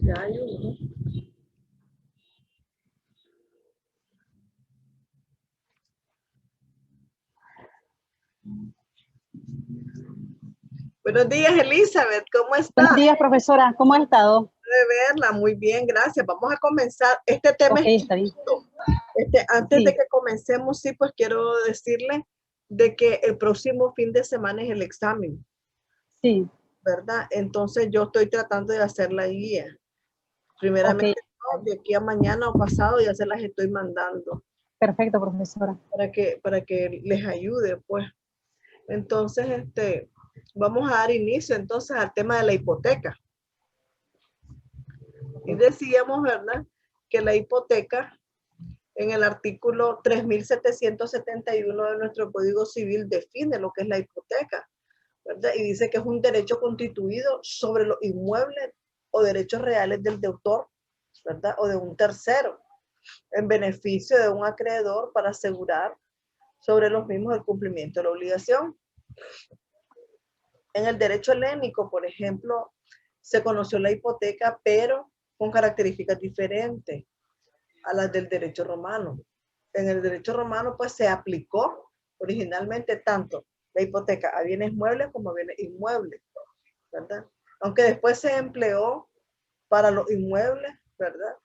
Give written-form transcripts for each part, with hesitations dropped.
Ya hay uno. Buenos días, Elizabeth, ¿cómo estás? Buenos días, profesora. ¿Cómo ha estado? De verla, muy bien, gracias. Vamos a comenzar. Este tema Ok, es está bien. chiquito. Antes de Sí, que comencemos, sí, pues quiero decirle de que el próximo fin de semana es el examen, sí. ¿verdad? Entonces yo estoy tratando de hacer la guía. Ok, Primeramente, no, de aquí a mañana o pasado ya se las estoy mandando perfecto, profesora. para que les ayude, pues. Entonces, vamos a dar inicio entonces al tema de la hipoteca. Y decíamos, ¿verdad? Que la hipoteca en el artículo 3771 de nuestro Código Civil define lo que es la hipoteca, ¿verdad? Y dice que es un derecho constituido sobre los inmuebles o derechos reales del deudor, ¿verdad? O de un tercero, en beneficio de un acreedor para asegurar sobre los mismos el cumplimiento de la obligación. En el derecho helénico, por ejemplo, se conoció la hipoteca, pero con características diferentes a las del derecho romano. En el derecho romano, pues se aplicó originalmente tanto la hipoteca a bienes muebles como a bienes inmuebles, ¿verdad? Aunque después se empleó para los inmuebles, ¿verdad?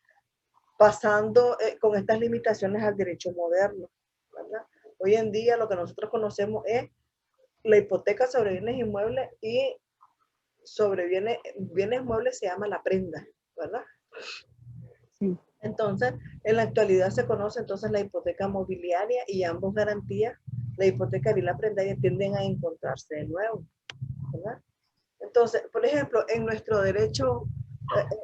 Pasando con estas limitaciones al derecho moderno, ¿verdad? Hoy en día lo que nosotros conocemos es la hipoteca sobre bienes inmuebles y sobre bienes muebles se llama la prenda, ¿verdad? Sí. Entonces, en la actualidad se conoce entonces la hipoteca mobiliaria y ambos garantías, la hipoteca y la prendaria tienden a encontrarse de nuevo, ¿verdad? Entonces, por ejemplo, en nuestro derecho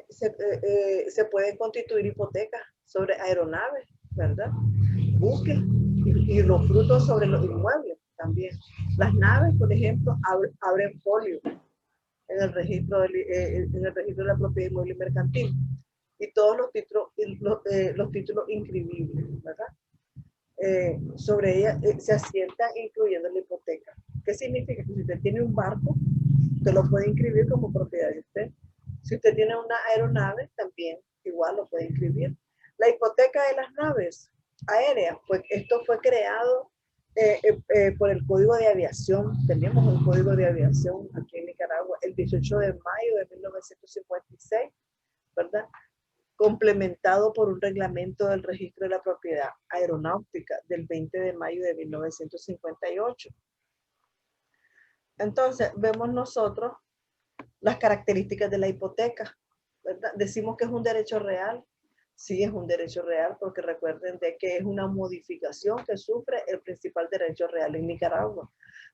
se pueden constituir hipotecas sobre aeronaves, ¿verdad? Buques y los frutos sobre los inmuebles también. Las naves, por ejemplo, abren folio en el registro de la propiedad inmueble y mercantil y todos los títulos inscribibles, ¿verdad? Sobre ella se asientan incluyendo la hipoteca. ¿Qué significa? Que si usted tiene un barco, usted lo puede inscribir como propiedad de usted. Si usted tiene una aeronave, también igual lo puede inscribir. La hipoteca de las naves aéreas, pues esto fue creado por el Código de Aviación. Tenemos un Código de Aviación aquí en Nicaragua el 18 de mayo de 1956, ¿verdad? Complementado por un reglamento del registro de la propiedad aeronáutica del 20 de mayo de 1958. Entonces, vemos nosotros las características de la hipoteca, ¿verdad? Decimos que es un derecho real. Sí, es un derecho real porque recuerden de que es una modificación que sufre el principal derecho real en Nicaragua.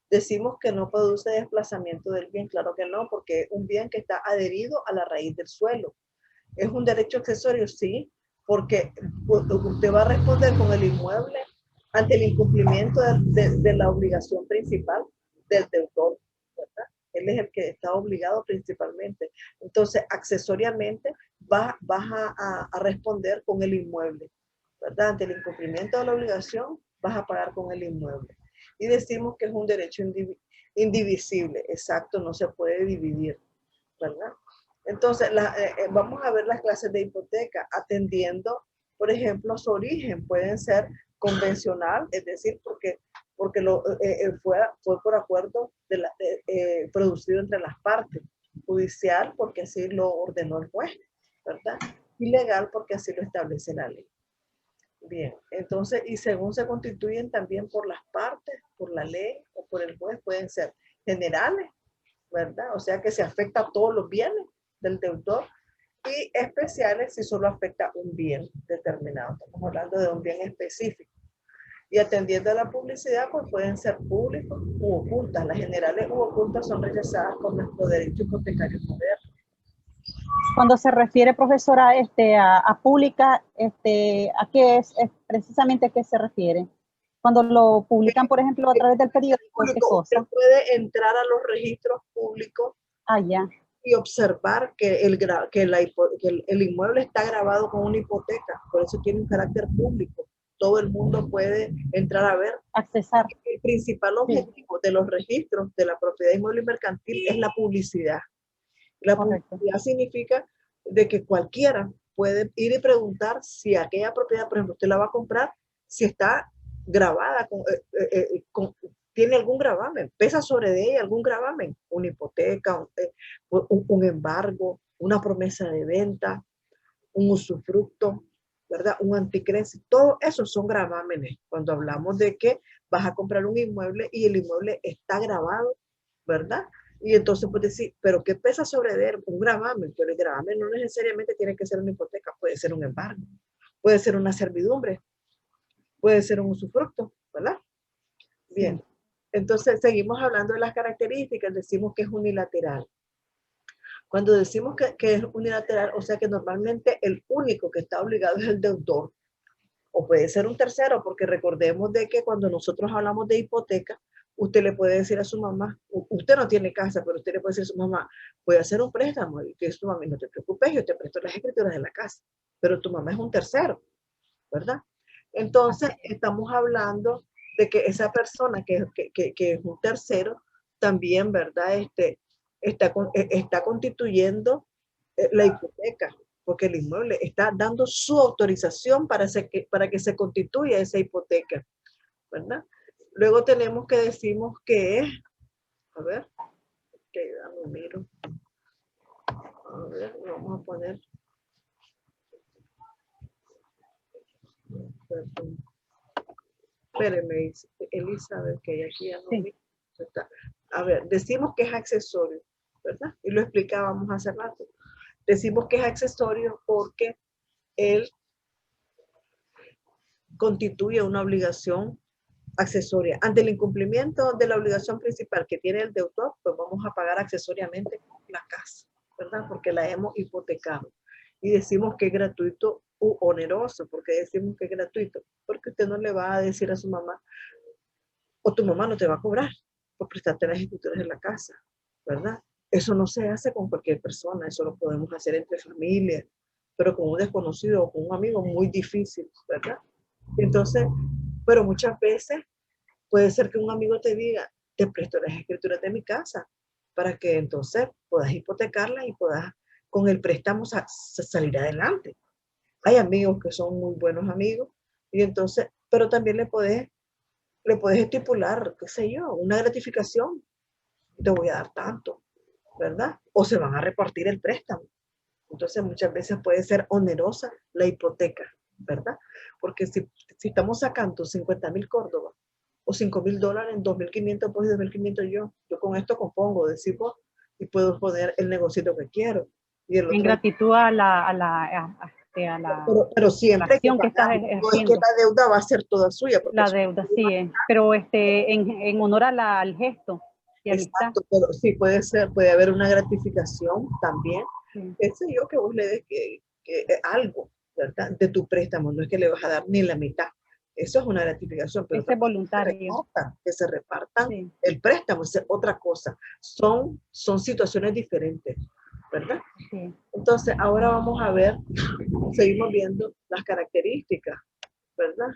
Decimos que no produce desplazamiento del bien, claro que no, porque es un bien que está adherido a la raíz del suelo. ¿Es un derecho accesorio? Sí, porque usted va a responder con el inmueble ante el incumplimiento de la obligación principal del deudor, ¿verdad? Él es el que está obligado principalmente. Entonces, accesoriamente, vas a responder con el inmueble, ¿verdad? Ante el incumplimiento de la obligación, vas a pagar con el inmueble. Y decimos que es un derecho indivisible, exacto, no se puede dividir, ¿verdad? Entonces, vamos a ver las clases de hipoteca atendiendo, por ejemplo, su origen. Pueden ser convencional, es decir, porque fue por acuerdo producido entre las partes. Judicial, porque así lo ordenó el juez, ¿verdad? Y legal, porque así lo establece la ley. Bien, entonces, y según se constituyen también por las partes, por la ley o por el juez, pueden ser generales, ¿verdad? O sea que se afecta a todos los bienes del deudor y especiales si solo afecta un bien determinado. Estamos hablando de un bien específico. Y atendiendo a la publicidad, pues pueden ser públicos u ocultas. Las generales u ocultas son rechazadas por nuestro derecho hipotecario moderno. Cuando se refiere, profesora, a pública, ¿a qué es precisamente a qué se refiere? Cuando lo publican, por ejemplo, a través del periódico, ¿qué Público, usted cosa? puede entrar a los registros públicos Ah, ya. y observar que el inmueble está grabado con una hipoteca, por eso tiene un carácter público. Todo el mundo puede entrar a ver. Accesar. El principal Sí, objetivo de los registros de la propiedad inmueble y mercantil es la publicidad. La correcto. publicidad significa de que cualquiera puede ir y preguntar si aquella propiedad, por ejemplo, usted la va a comprar, si está grabada, tiene algún gravamen, pesa sobre de ella algún gravamen, una hipoteca, un embargo, una promesa de venta, un usufructo, ¿verdad? Un anticrédito, todo eso son gravámenes. Cuando hablamos de que vas a comprar un inmueble y el inmueble está grabado, ¿verdad? Y entonces puedes decir, ¿pero qué pesa sobre él? Un gravamen, pero el gravamen no necesariamente tiene que ser una hipoteca, puede ser un embargo, puede ser una servidumbre, puede ser un usufructo, ¿verdad? Bien, entonces seguimos hablando de las características, decimos que es unilateral. Cuando decimos que es unilateral, o sea que normalmente el único que está obligado es el deudor, o puede ser un tercero, porque recordemos de que cuando nosotros hablamos de hipoteca, usted le puede decir a su mamá, usted no tiene casa, pero usted le puede decir a su mamá, voy a hacer un préstamo, y que su mamá, no te preocupes, yo te presto las escrituras de la casa, pero tu mamá es un tercero, ¿verdad? Entonces, estamos hablando de que esa persona que es un tercero, también, ¿verdad? Está constituyendo la hipoteca, porque el inmueble está dando su autorización para que se constituya esa hipoteca, ¿verdad? Luego tenemos que decimos que es, a ver, que dame un miro. A ver, vamos a poner, perdón. Espéreme, Elizabeth, que aquí ya no vi. Está. A ver, decimos que es accesorio, ¿verdad? Y lo explicábamos hace rato. Decimos que es accesorio porque él constituye una obligación accesoria. Ante el incumplimiento de la obligación principal que tiene el deudor, pues vamos a pagar accesoriamente la casa, ¿verdad? Porque la hemos hipotecado. Y decimos que es gratuito u oneroso. ¿Por qué decimos que es gratuito? Porque usted no le va a decir a su mamá, o tu mamá no te va a cobrar por prestarte las escrituras de la casa, ¿verdad? Eso no se hace con cualquier persona, eso lo podemos hacer entre familias, pero con un desconocido o con un amigo muy difícil, ¿verdad? Entonces, pero muchas veces puede ser que un amigo te diga, te presto las escrituras de mi casa, para que entonces puedas hipotecarla y puedas con el préstamo salir adelante. Hay amigos que son muy buenos amigos, y entonces, pero también le puedes estipular, qué sé yo, una gratificación. Te voy a dar tanto, ¿verdad? O se van a repartir el préstamo. Entonces muchas veces puede ser onerosa la hipoteca, ¿verdad? Porque si estamos sacando 50,000 Córdoba o 5,000 dólares, 2,500 pues 2,500 yo con esto compongo, decimos, y puedo poner el negocio que quiero. Y el otro, en gratitud a pero siempre acción que estás no es que haciendo. la deuda va a ser toda suya. La deuda, sí, pero en honor al gesto y amistad. Exacto, pero sí puede haber una gratificación también. Sí. Ese yo que vos le des algo, ¿verdad? De tu préstamo, no es que le vas a dar ni la mitad. Eso es una gratificación, pero Ese voluntario. que se repartan Sí. el préstamo, es otra cosa. Son situaciones diferentes, ¿verdad? Sí. Entonces, ahora vamos a ver, seguimos viendo las características, ¿verdad?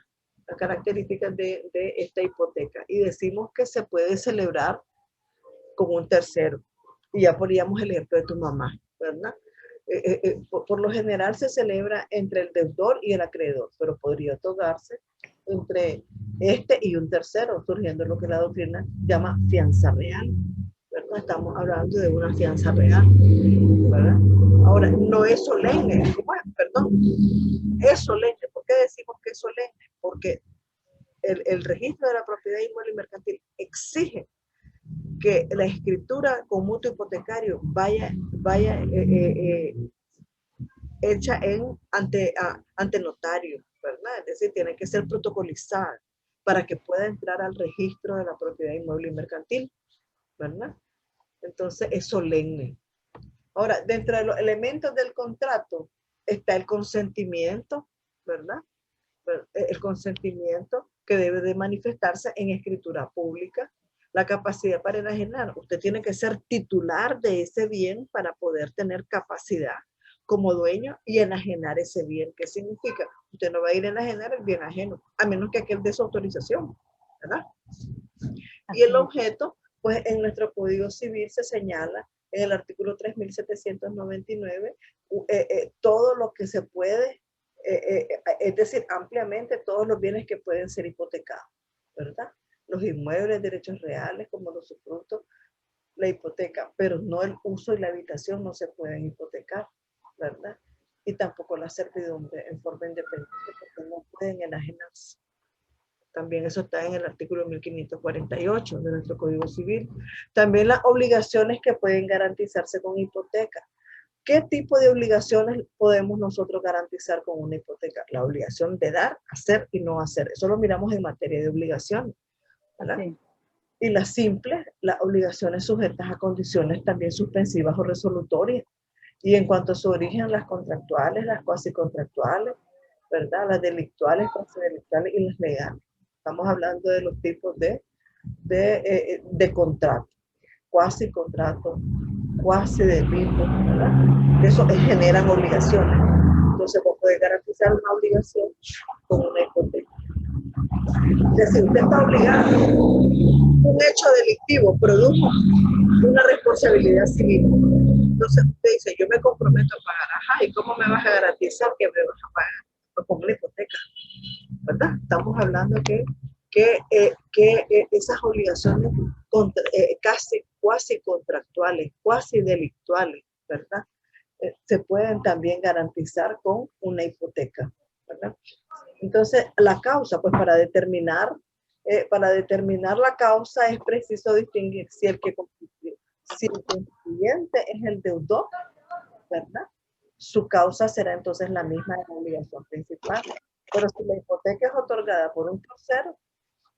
Las características de esta hipoteca. Y decimos que se puede celebrar con un tercero. Y ya poníamos el ejemplo de tu mamá, ¿verdad? Por lo general se celebra entre el deudor y el acreedor, pero podría otorgarse entre este y un tercero, surgiendo lo que la doctrina llama fianza real, ¿verdad? Estamos hablando de una fianza real, ¿verdad? Ahora, no es solemne, perdón, es solemne. ¿Por qué decimos que es solemne? Porque el registro de la propiedad inmueble y mercantil exige que la escritura con mutuo hipotecario vaya hecha ante notario, ¿verdad? Es decir, tiene que ser protocolizada para que pueda entrar al registro de la propiedad inmueble y mercantil, ¿verdad? Entonces es solemne. Ahora, dentro de los elementos del contrato está el consentimiento, ¿verdad? El consentimiento que debe de manifestarse en escritura pública, la capacidad para enajenar. Usted tiene que ser titular de ese bien para poder tener capacidad como dueño y enajenar ese bien. ¿Qué significa? Usted no va a ir a enajenar el bien ajeno, a menos que aquel dé su autorización, ¿verdad? Y el objeto, pues en nuestro Código Civil se señala en el artículo 3799, todo lo que se puede, es decir, ampliamente todos los bienes que pueden ser hipotecados, ¿verdad? Los inmuebles, derechos reales, como los usufructos, la hipoteca, pero no el uso y la habitación no se pueden hipotecar, ¿verdad? Y tampoco la servidumbre en forma independiente porque no pueden enajenarse. También eso está en el artículo 1548 de nuestro Código Civil. También las obligaciones que pueden garantizarse con hipoteca. ¿Qué tipo de obligaciones podemos nosotros garantizar con una hipoteca? La obligación de dar, hacer y no hacer. Eso lo miramos en materia de obligaciones, ¿verdad? Sí. Y las simples, las obligaciones sujetas a condiciones también suspensivas o resolutorias. Y en cuanto a su origen, las contractuales, las cuasi contractuales, ¿verdad? Las delictuales, cuasi delictuales y las legales. Estamos hablando de los tipos de contrato, cuasi contrato, cuasi delito, ¿verdad? Eso generan obligaciones. Entonces, vos podés garantizar una obligación con una hipoteca. Es decir, usted está obligado, un hecho delictivo produjo una responsabilidad civil. Entonces usted dice, yo me comprometo a pagar, ajá, ¿y cómo me vas a garantizar que me vas a pagar? Pues con una hipoteca, ¿verdad? Estamos hablando que esas obligaciones casi cuasi contractuales, cuasi delictuales, ¿verdad? Se pueden también garantizar con una hipoteca, ¿verdad? Entonces, la causa, pues para determinar la causa es preciso distinguir si el contribuyente es el deudor, ¿verdad? Su causa será entonces la misma de la obligación principal. Pero si la hipoteca es otorgada por un tercero,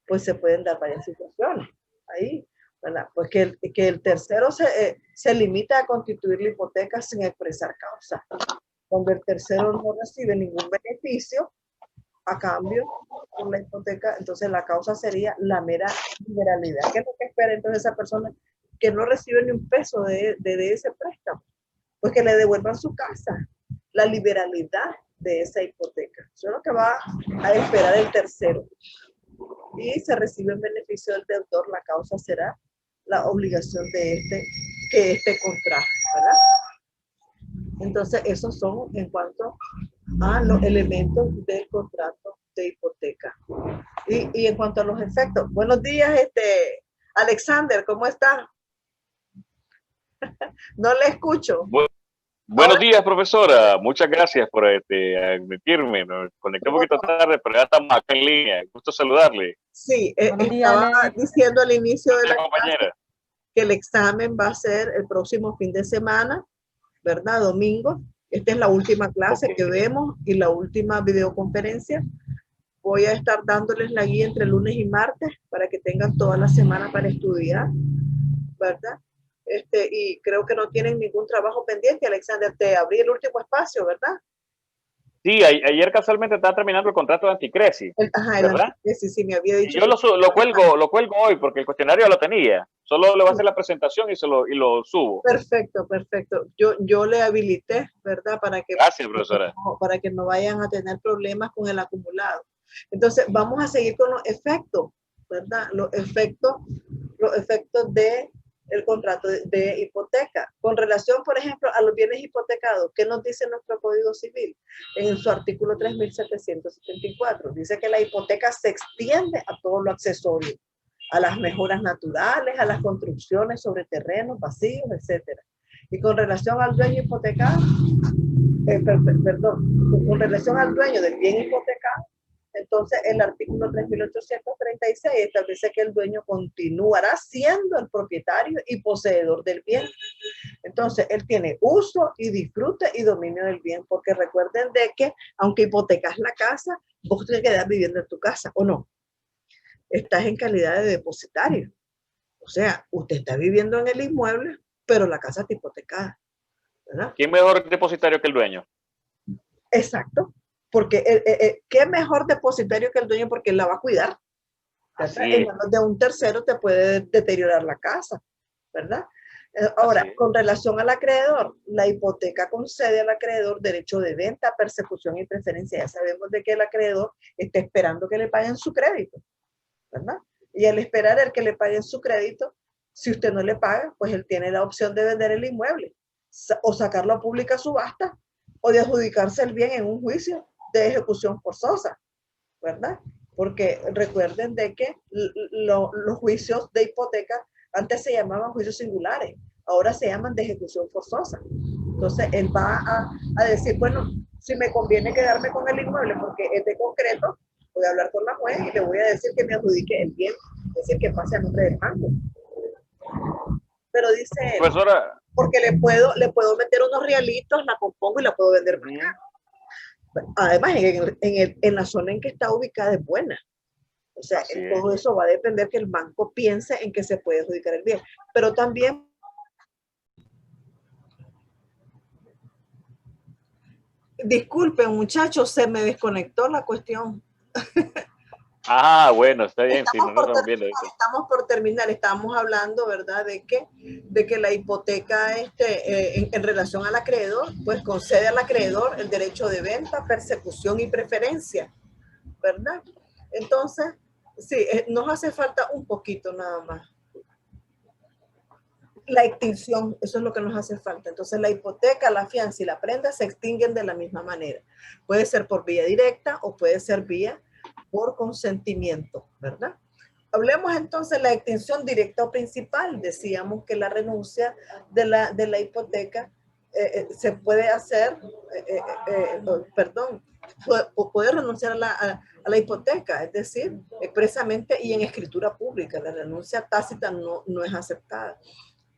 pues se pueden dar varias situaciones ahí, ¿verdad? Pues que el tercero se limita a constituir la hipoteca sin expresar causa. Cuando el tercero no recibe ningún beneficio a cambio por la hipoteca, entonces la causa sería la mera liberalidad. ¿Qué es lo que espera entonces esa persona que no recibe ni un peso de ese préstamo? Pues que le devuelvan su casa, la liberalidad de esa hipoteca. Eso es lo que va a esperar el tercero. Y se recibe en beneficio del deudor, la causa será la obligación de que contrae, ¿verdad? Entonces, esos son en cuanto a los elementos del contrato de hipoteca. Y en cuanto a los efectos, buenos días, Alexander, ¿cómo está? No le escucho. Buenos días, profesora. Muchas gracias por admitirme. Me conecté un poquito tarde, pero ya estamos acá en línea. Gusto saludarle. Sí, estaba diciendo al inicio de la clase que el examen va a ser el próximo fin de semana, ¿verdad? Domingo. Esta es la última clase que vemos y la última videoconferencia. Voy a estar dándoles la guía entre lunes y martes para que tengan toda la semana para estudiar, ¿verdad? Y creo que no tienen ningún trabajo pendiente, Alexander. Te abrí el último espacio, ¿verdad? Sí, ayer casualmente estaba terminando el contrato de Anticresi. Ajá, ¿verdad? Sí, me había dicho. Y yo lo cuelgo hoy porque el cuestionario lo tenía. Solo le voy a hacer la presentación y lo subo. Perfecto, perfecto. Yo le habilité, ¿verdad? Gracias, profesora. Para que no vayan a tener problemas con el acumulado. Entonces, vamos a seguir con los efectos, ¿verdad? Los efectos de el contrato de hipoteca. Con relación, por ejemplo, a los bienes hipotecados, ¿qué nos dice nuestro Código Civil? En su artículo 3774, dice que la hipoteca se extiende a todo lo accesorio, a las mejoras naturales, a las construcciones sobre terrenos vacíos, etc. Y con relación al dueño hipotecado, con relación al dueño del bien hipotecado, entonces el artículo 3836 establece que el dueño continuará siendo el propietario y poseedor del bien. Entonces él tiene uso y disfrute y dominio del bien, porque recuerden de que aunque hipotecas la casa, vos te quedás viviendo en tu casa, ¿o no? Estás en calidad de depositario. O sea, usted está viviendo en el inmueble, pero la casa está hipotecada, ¿verdad? ¿Quién mejor depositario que el dueño? Exacto. Porque ¿qué mejor depositario que el dueño? Porque él la va a cuidar. En manos de un tercero te puede deteriorar la casa, ¿verdad? Ahora, con relación al acreedor, la hipoteca concede al acreedor derecho de venta, persecución y preferencia. Ya sabemos de que el acreedor está esperando que le paguen su crédito, ¿verdad? Y al esperar el que le paguen su crédito, Si usted no le paga, pues él tiene la opción de vender el inmueble o sacarlo a pública subasta o de adjudicarse el bien en un juicio de ejecución forzosa, ¿verdad? Porque recuerden de que los juicios de hipoteca antes se llamaban juicios singulares, ahora se llaman de ejecución forzosa. Entonces él va a decir, bueno, si me conviene quedarme con el inmueble porque es de concreto, voy a hablar con la juez y le voy a decir que me adjudique el bien, es decir, que pase a nombre del banco. Pero dice él, Profesora, porque le puedo meter unos realitos, la compongo y la puedo vender más caro. Además, en la zona en que está ubicada es buena. O sea, todo eso va a depender que el banco piense en que se puede adjudicar el bien. Pero también, disculpen muchachos, se me desconectó la cuestión. ah, bueno, está bien, sí, Estamos, no nos estamos viendo. estamos por terminar, estábamos hablando, ¿verdad? De que la hipoteca en relación al acreedor, pues concede al acreedor el derecho de venta, persecución y preferencia, ¿verdad? Entonces, sí, nos hace falta un poquito nada más. La extinción, eso es lo que nos hace falta. Entonces, la hipoteca, la fianza y la prenda se extinguen de la misma manera. Puede ser por vía directa o puede ser vía por consentimiento, ¿verdad? Hablemos entonces de la extinción directa o principal. Decíamos que la renuncia de la hipoteca se puede hacer, puede renunciar a la hipoteca, es decir, expresamente y en escritura pública. La renuncia tácita no es aceptada.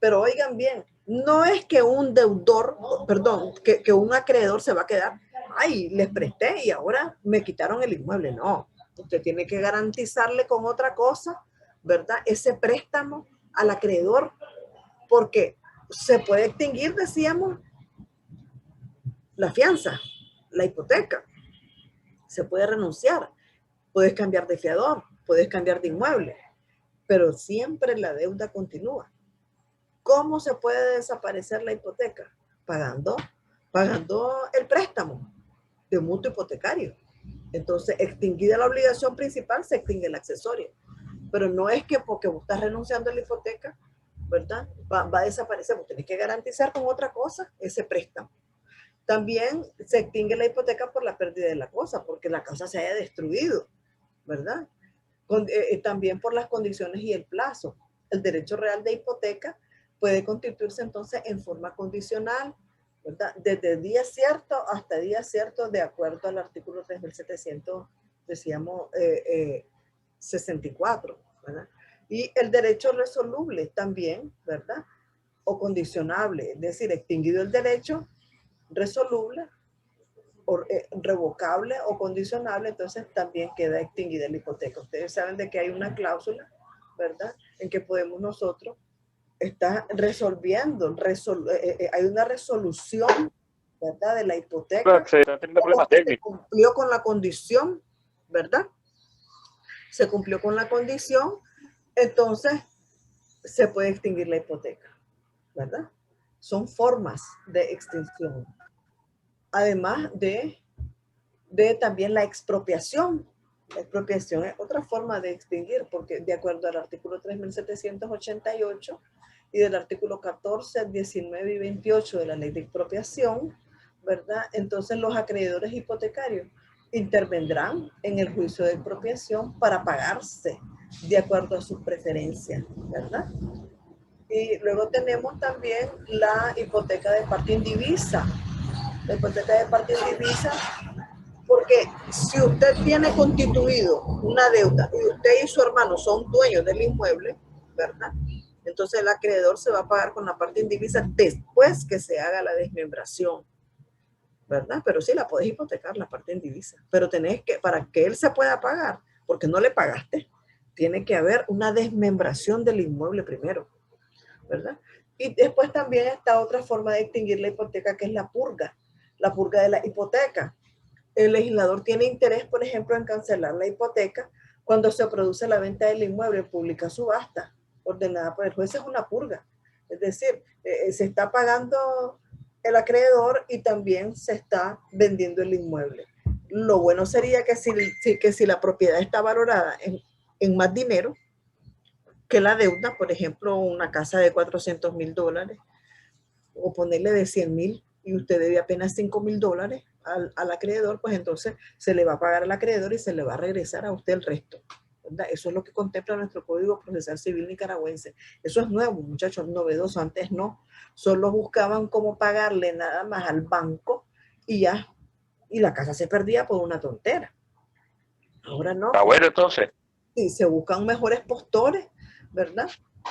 Pero oigan bien, no es que un deudor, perdón, que un acreedor se va a quedar, ay, les presté y ahora me quitaron el inmueble. No, usted tiene que garantizarle con otra cosa, ¿verdad? Ese préstamo al acreedor, porque se puede extinguir, decíamos, la fianza, la hipoteca. Se puede renunciar, puedes cambiar de fiador, puedes cambiar de inmueble, pero siempre la deuda continúa. ¿Cómo se puede desaparecer la hipoteca? Pagando el préstamo de mutuo hipotecario. Entonces, extinguida la obligación principal, se extingue la accesoria. Pero no es que porque vos estás renunciando a la hipoteca, ¿verdad? Va a desaparecer. Vos tenés que garantizar con otra cosa ese préstamo. También se extingue la hipoteca por la pérdida de la cosa, porque la casa se haya destruido, ¿verdad? También por las condiciones y el plazo. El derecho real de hipoteca puede constituirse entonces en forma condicional, ¿verdad? Desde día cierto hasta día cierto, de acuerdo al artículo 3700, decíamos, 64, ¿verdad? Y el derecho resoluble también, ¿verdad? O condicionable, es decir, extinguido el derecho, resoluble, o, revocable o condicionable, entonces también queda extinguida la hipoteca. Ustedes saben de que hay una cláusula, ¿verdad? En que podemos nosotros está resolviendo, hay una resolución, ¿verdad? De la hipoteca. Se cumplió con la condición, ¿verdad? Se cumplió con la condición, entonces se puede extinguir la hipoteca, ¿verdad? Son formas de extinción. Además de también la expropiación. La expropiación es otra forma de extinguir, porque de acuerdo al artículo 3788, y del artículo 14, 19 y 28 de la ley de expropiación, ¿verdad? Entonces los acreedores hipotecarios intervendrán en el juicio de expropiación para pagarse de acuerdo a sus preferencias, ¿verdad? Y luego tenemos también la hipoteca de parte indivisa. La hipoteca de parte indivisa, porque si usted tiene constituido una deuda y usted y su hermano son dueños del inmueble, ¿verdad? Entonces el acreedor se va a pagar con la parte indivisa después que se haga la desmembración, ¿verdad? Pero sí la podés hipotecar, la parte indivisa. Pero tenés que, para que él se pueda pagar, porque no le pagaste, tiene que haber una desmembración del inmueble primero, ¿verdad? Y después también está otra forma de extinguir la hipoteca, que es la purga de la hipoteca. El legislador tiene interés, por ejemplo, en cancelar la hipoteca cuando se produce la venta del inmueble en pública subasta ordenada por el juez. Es una purga, es decir, se está pagando el acreedor y también se está vendiendo el inmueble. Lo bueno sería que si la propiedad está valorada en más dinero, que la deuda, por ejemplo, una casa de $400,000, o ponerle de 100,000 y usted debe apenas $5,000 al acreedor, pues entonces se le va a pagar al acreedor y se le va a regresar a usted el resto, ¿verdad? Eso es lo que contempla nuestro Código Procesal Civil nicaragüense. Eso es nuevo, muchachos, novedoso. Antes no, solo buscaban cómo pagarle nada más al banco y ya, y la casa se perdía por una tontera. Ahora no. Está bueno, entonces. Sí, se buscan mejores postores, ¿verdad?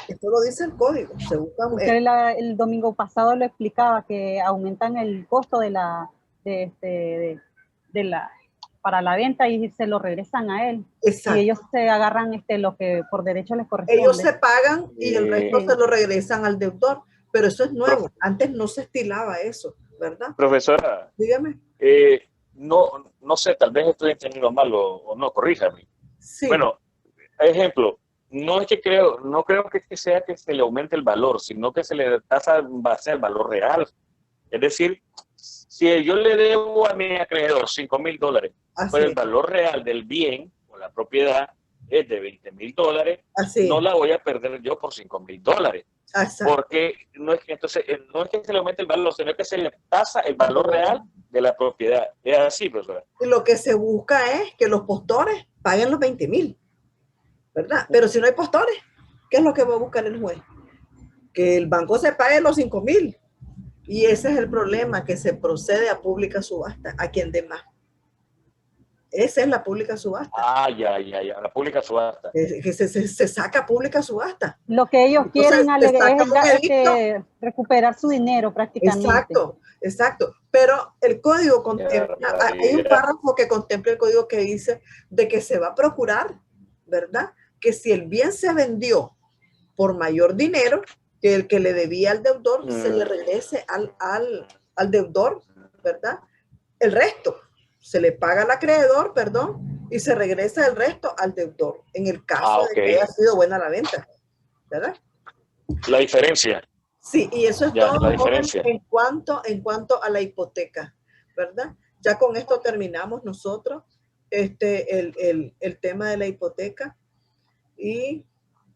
Esto lo dice el código. Se buscan, Usted el domingo pasado lo explicaba, que aumentan el costo de para la venta y se lo regresan a él. exacto. Y ellos se agarran lo que por derecho les corresponde. Ellos se pagan y el resto se lo regresan al deudor. Pero eso es nuevo. Antes no se estilaba eso, ¿verdad? Profesora, dígame. No sé, tal vez estoy entendiendo mal o no, corríjame. Sí. Bueno, ejemplo, no creo que sea que se le aumente el valor, sino que se le tasa en base al valor real. Es decir, si yo le debo a mi acreedor $5,000, pero el valor real del bien o la propiedad es de $20,000, no la voy a perder yo por $5,000. Porque no es que se le aumente el valor, sino que se le tasa el valor real de la propiedad. Es así, profesora. Y lo que se busca es que los postores paguen los 20,000, ¿verdad? Pero si no hay postores, ¿qué es lo que va a buscar el juez? Que el banco se pague los 5,000. Y ese es el problema, que se procede a pública subasta, a quien dé más. Esa es la pública subasta. Ya, la pública subasta. Que se saca pública subasta. Lo que ellos quieren es recuperar su dinero prácticamente. Exacto. Pero el código contempla, hay un párrafo que contempla el código que dice de que se va a procurar, ¿verdad? Que si el bien se vendió por mayor dinero que el que le debía al deudor, se le regrese al deudor, ¿verdad? El resto se le paga al acreedor, perdón, y se regresa el resto al deudor, en el caso de que haya sido buena la venta, ¿verdad? La diferencia. Sí, y eso es todo en cuanto a la hipoteca, ¿verdad? Ya con esto terminamos nosotros el tema de la hipoteca, y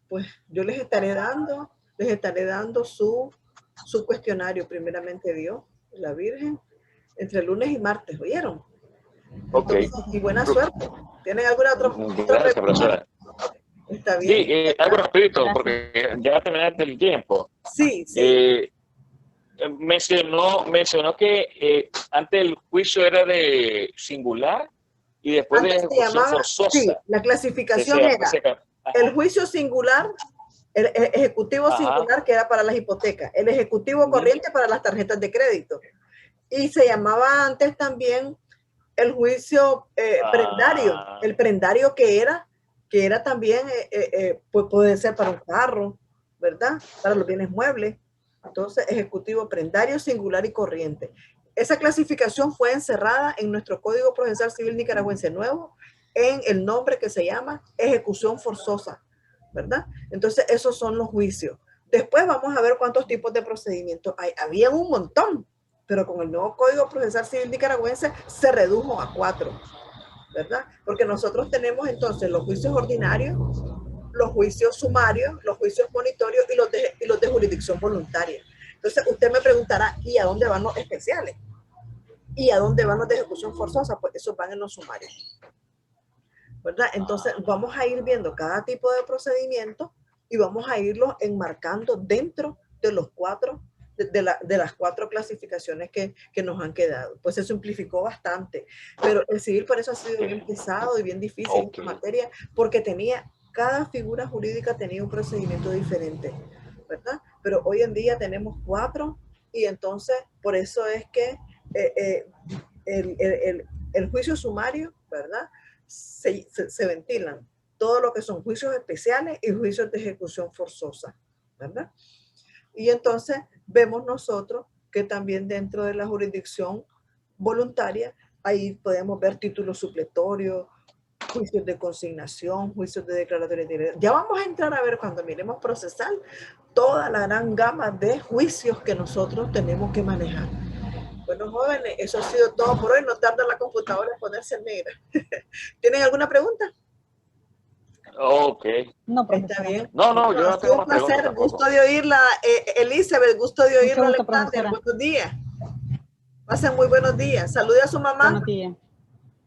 pues yo les estaré dando su cuestionario, primeramente Dios, la Virgen, entre lunes y martes, ¿oyeron? Entonces, y buena suerte. ¿Tienen alguna otra Gracias, profesora. Está bien. Sí, algo rapidito, porque ya terminaste el tiempo. Sí. Mencionó que antes el juicio era de singular y después de ejecución forzosa. Sí, la clasificación era el juicio singular, el ejecutivo singular, que era para las hipotecas, el ejecutivo corriente para las tarjetas de crédito, y se llamaba antes también el juicio prendario, el prendario que era también, pues puede ser para un carro, ¿verdad? Para los bienes muebles. Entonces, ejecutivo, prendario, singular y corriente. Esa clasificación fue encerrada en nuestro Código Procesal Civil Nicaragüense Nuevo en el nombre que se llama ejecución forzosa, ¿verdad? Entonces, esos son los juicios. Después vamos a ver cuántos tipos de procedimientos hay. Había un montón, pero con el nuevo Código Procesal Civil Nicaragüense se redujo a 4, ¿verdad? Porque nosotros tenemos entonces los juicios ordinarios, los juicios sumarios, los juicios monitorios y los de jurisdicción voluntaria. Entonces usted me preguntará, ¿y a dónde van los especiales? ¿Y a dónde van los de ejecución forzosa? Pues esos van en los sumarios, ¿verdad? Entonces vamos a ir viendo cada tipo de procedimiento y vamos a irlos enmarcando dentro de los 4, de las 4 clasificaciones que nos han quedado. Pues se simplificó bastante, pero el civil por eso ha sido bien pesado y bien difícil en esta materia, porque cada figura jurídica tenía un procedimiento diferente, ¿verdad? Pero hoy en día tenemos 4, y entonces por eso es que el juicio sumario, ¿verdad? Se ventilan todo lo que son juicios especiales y juicios de ejecución forzosa, ¿verdad? Y entonces vemos nosotros que también dentro de la jurisdicción voluntaria, ahí podemos ver títulos supletorios, juicios de consignación, juicios de declaratoria de identidad. Ya vamos a entrar a ver, cuando miremos procesal, toda la gran gama de juicios que nosotros tenemos que manejar. Bueno, jóvenes, eso ha sido todo por hoy. No tarda la computadora en ponerse negra. ¿Tienen alguna pregunta? Ok. No, Está profesora. bien. No, no, yo no Ha sido tengo un más preguntas placer, tampoco. gusto de oírla, Elizabeth, gusto de oírla, gusto, Alexander. profesora. Buenos días. Pasen muy buenos días. Salude a su mamá. Buenos días.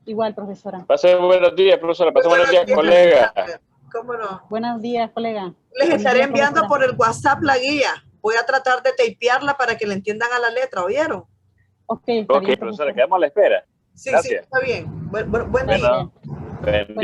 Igual, profesora. Pase buenos días, profesora. Pase Muy buenos días, días, colega. Alexander. ¿Cómo no? Buenos días, colega. Les Buenos estaré días, enviando profesora. por el WhatsApp la guía. Voy a tratar de tapearla para que le entiendan a la letra, ¿oyeron? Ok, está Ok, bien, profesora, profesora. quedamos a la espera. Sí, sí, Gracias. está bien. Buen día. Gracias. Bueno, buen